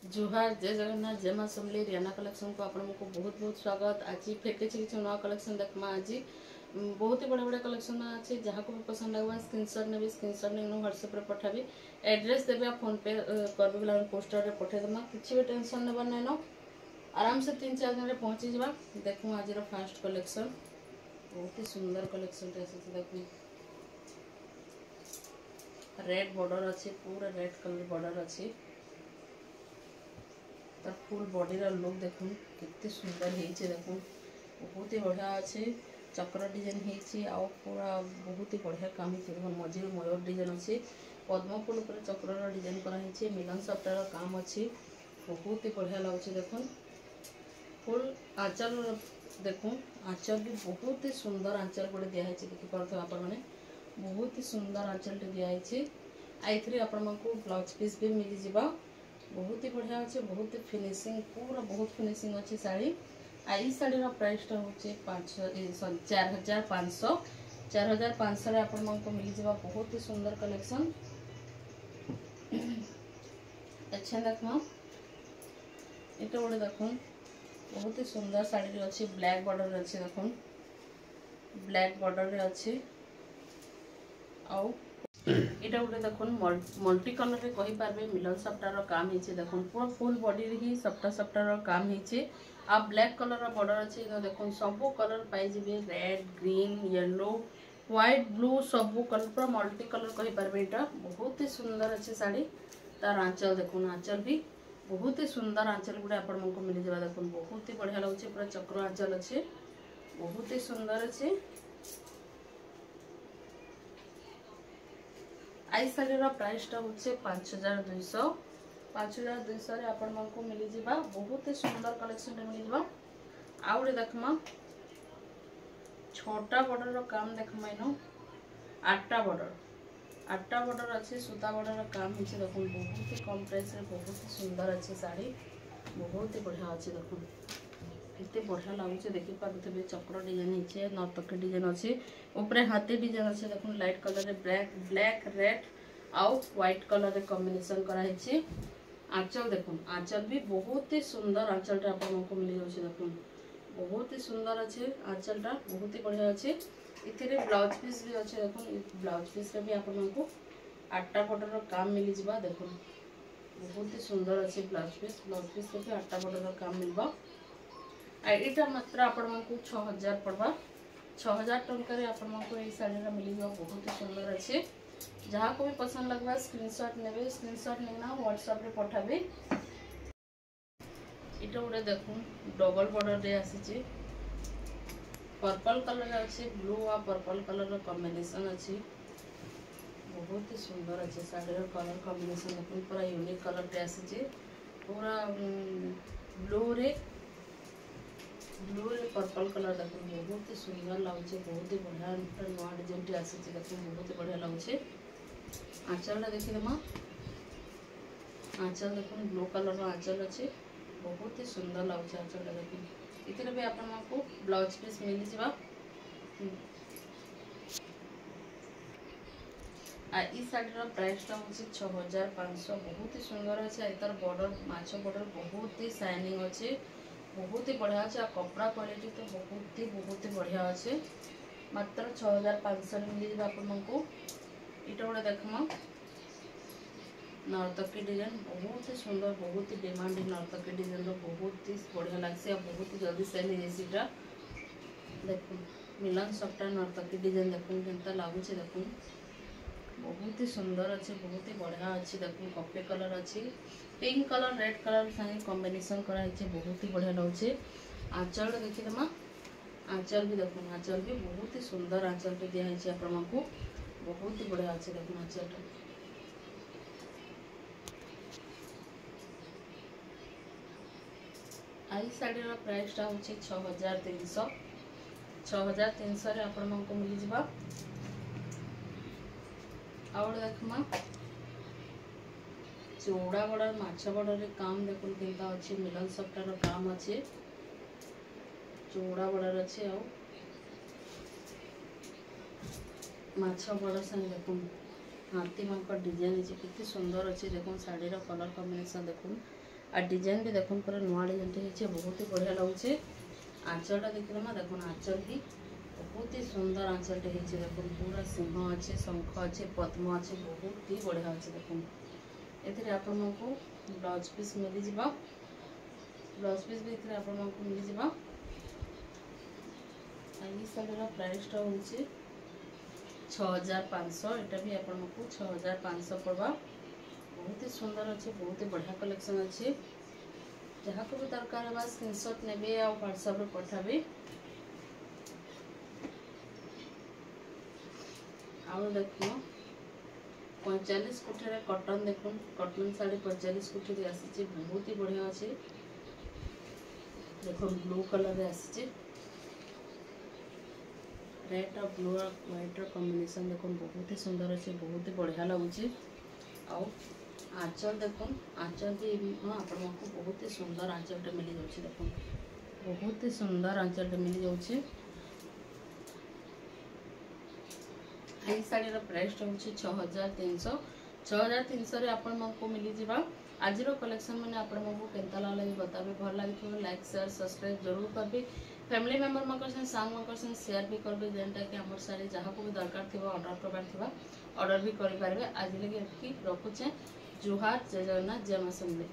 जुहार जय जगन्नाथ जय मां समली रियाना कलेक्शन को आपको बहुत बहुत स्वागत। आज फिर किसी नया कलेक्शन देखमा। आज बहुत ही बढ़िया बढ़िया कलेक्शन अच्छे। जहाँ को भी पसंद लगे स्क्रीनशॉट ने स्क्रीनशॉट नहीं व्हाट्सएप रे पठाबी। एड्रेस देवे फोन पे कर भी पोस्टर रे पठेदेमा। किसी भी टेंशन ने नहीं न आराम से 3-4 दिन में पहुँची जा। देखूँ आज फास्ट कलेक्शन बहुत ही सुंदर कलेक्शन देखूँ। रेड बॉर्डर अच्छे पूरा रेड कलर बॉर्डर अच्छे। तार फुल बॉडी लुक देखुन कितने सुंदर होती देखुन बहुत ही बढ़िया अच्छे। चक्र डिजाइन होती आउ पूरा बहुत ही बढ़िया काम हो मझे मयूर डिजाइन अच्छे। पद्म फूल पर चक्र डिजाइन कराई मिलन सप्ताह काम अच्छे बहुत ही बढ़िया लगुच देखुन। फुल आंचल देखुन आंचल भी बहुत ही सुंदर आंचल गोटे दिखाई देखिपे आपण बहुत ही सुंदर आंचल दिखाई। आई आपको ब्लाउज पीस भी मिल जावा बहुत ही बढ़िया अच्छे। बहुत ही फिनिशिंग पूरा बहुत फिनिशिंग अच्छी शाड़ी। आई शाड़ी प्राइसटा हूँ 4500 4500 आपको मिल जावा बहुत ही सुंदर कलेक्शन। अच्छा देखना ये गोटे देख बहुत ही सुंदर शाड़ी अच्छी ब्लैक बॉर्डर अच्छी देख ब्लैक बॉर्डर अच्छी आउ इटा गोटे देखुन मल्टी कलर रे कहि पारबे मिलन सप्टार काम हिचे देखुन पूरा फुल बॉडी रे ही सप्टार काम हिचे। आ ब्लैक कलर रा बॉर्डर अछि देखुन सब कलर पाई जिवे red green yellow white blue सब कलर पूरा मल्टी कलर कहि पारबे। इटा बहुत ही सुंदर अच्छे साड़ी। तार आंचल देखुन आंचल भी बहुत ही सुंदर आंचल गुडे आपण मनको मिल जावा देखुन बहुत ही बढ़िया लागुचे पूरा चक्र आंचल अच्छे बहुत ही सुंदर अच्छे। आई शाढ़ीर प्राइसटा हूँ 5200 5200 आपण मानक मिल जावा बहुत ही सुंदर कलेक्शन मिल जावा। आउ देखमा 6टा बॉर्डर काम देखमा इन 8टा बॉर्डर अच्छे सूता बॉर्डर काम होती देखो बहुत ही कम प्राइस रे बहुत ही सुंदर अच्छे साड़ी बहुत ही बढ़िया अच्छे देखो कितने बढ़िया लगुच देखिपे। चक्र डिजाइन होचे नर्तकी डिजाइन अच्छे ऊपर हाथी डिजाइन अच्छे देखो लाइट कलर रे ब्लैक रेड आउ व्हाइट कलर रे कॉम्बिनेशन कराई। आंचल देखो आंचल भी बहुत ही सुंदर आंचल आपको मिल जाए देखो बहुत ही सुंदर अच्छे आंचल बहुत ही बढ़िया अच्छे। इथे ब्लाउज पीस भी अच्छे देखो ब्लाउज पीस रे भी आपको 8टा बॉर्डर काम मिल जावा देखो बहुत ही सुंदर अच्छे ब्लाउज पीस रे भी 8टा बॉर्डर काम मिलवा। यहाँ मात्र आपको 6000 पड़वा 6000 टंकार आपको ये शाढ़ी मिल जावा बहुत ही सुंदर अच्छे। जहाँ को भी पसंद लगवा स्क्रीनशॉट ने स्क्रीनशॉट लेना व्हाट्सएप रे पठाबे। इटा गोटे देखूँ डबल बॉर्डर रे आसी पर्पल कलर अच्छे ब्लू और पर्पल कलर कॉम्बिनेशन अच्छी बहुत ही सुंदर अच्छे शाढ़ीर कलर कॉम्बिनेशन देखो पूरा यूनिक कलर रे आसी पूरा ब्लू रे पर्पल कलर देखो बहुत ही सुंदर लगुच बहुत ही बढ़िया नुआ डिजाइन आसी देखो बहुत ही बढ़िया लगुच। आंचल देखीदेमा आंचल देखो ब्लू कलर आंचल अच्छे बहुत ही सुंदर लगुच आंचल देखो इतने भी आपको ब्लाउज पीस मिल जावा। ई शाढ़ीर प्राइसटा हूँ 6500 बहुत ही सुंदर अच्छे। तार बॉर्डर माछ बॉर्डर बहुत ही शाइनिंग अच्छे बहुत ही बढ़िया अच्छे। कपड़ा क्वालिटी तो बहुत ही बढ़िया अच्छे मात्र 6500 मिल जाए आपको। इटा गोटे देखमा नर्तकी डिजाइन बहुत ही सुंदर बहुत ही डिमांडिंग नर्तकी डिजाइन बहुत ही बढ़िया लगे बहुत ही जल्दी सेल हो देखो मिलन सप्ताह नर्तकी डिजाइन देखो केनता लगुच देखो बहुत ही सुंदर अच्छे बहुत ही बढ़िया अच्छे देखो कॉफी कलर अच्छी पिंक कलर रेड कलर संगे कॉम्बिनेशन कराई बहुत ही बढ़िया लगे। आंचल देखीदेमा आंचल भी देखो आंचल भी बहुत ही सुंदर आंचल दिखाई आपको बहुत ही बढ़िया अच्छे देखो आंचल आई शाढ़ीर प्राइसटा हूँ 6300 आपको मिल जावा। आउ देखमा चौड़ा बॉर्डर माछ बॉर्डर काम देखो केनता अच्छे मिलन सप्ताह काम अच्छे चौड़ा बॉर्डर अच्छे आउ माछ बॉर्डर संग देखो हाथी मांक डिजाइन कितनी सुंदर अच्छे देखो शाढ़ीर कलर कॉम्बिनेशन देखो आ डिजाइन भी देखो पूरा नुआ डिजाइन टे बहुत ही बढ़िया लगुचे। आंचलटा देखिए ना देखो आंचल भी बहुत ही सुंदर आंचलटे देखो पूरा सिंह अच्छे शंख अच्छे पद्म अच्छे बहुत ही बढ़िया अच्छे देखो। एथिरे आपको ब्लाउज पीस मिल जावा ब्लाउज पीस भी एथिरे आपको मिल जावा। ये साड़ीर प्राइसटा हूँ 6500 एटा भी आपको 6500 पड़वा। बहुत ही सुंदर अच्छे बहुत ही बढ़िया कलेक्शन अच्छे जहाँ को भी दरकार है स्क्रीनशॉट नेबे आ व्हाट्सएप रे पठाबे। आउ देखो 45 कोठी कटन देखो कटन साड़ी 45 कोठी आसी बहुत ही बढ़िया अच्छे देखो ब्लू कलर रे आसी रेड और ब्लू और व्हाइट कॉम्बिनेशन देखो बहुत ही सुंदर अच्छे बहुत ही बढ़िया लगुच। आंचल देखो आंचल भी हाँ आपको बहुत ही सुंदर आंचलटे मिल जाऊँ देखो बहुत ही सुंदर आंचलटे मिल जाऊँ। ये शाढ़ीर प्राइस हूँ 6300 6300 आपको मिल जावा। आज कलेक्शन मैंने आपको केनता लगे बताबे भल लगे लाइक शेयर सब्सक्राइब जरूर करबे। फैमिली मेंबर मन सांग मन शेयर भी करबे जेनटा कि आम शाड़ी जहाँ को भी दरकार थी ऑर्डर करवार ऑर्डर भी करेंगे। आज लगे रखुचे जुहार जय जगन्नाथ जय मां समलेई।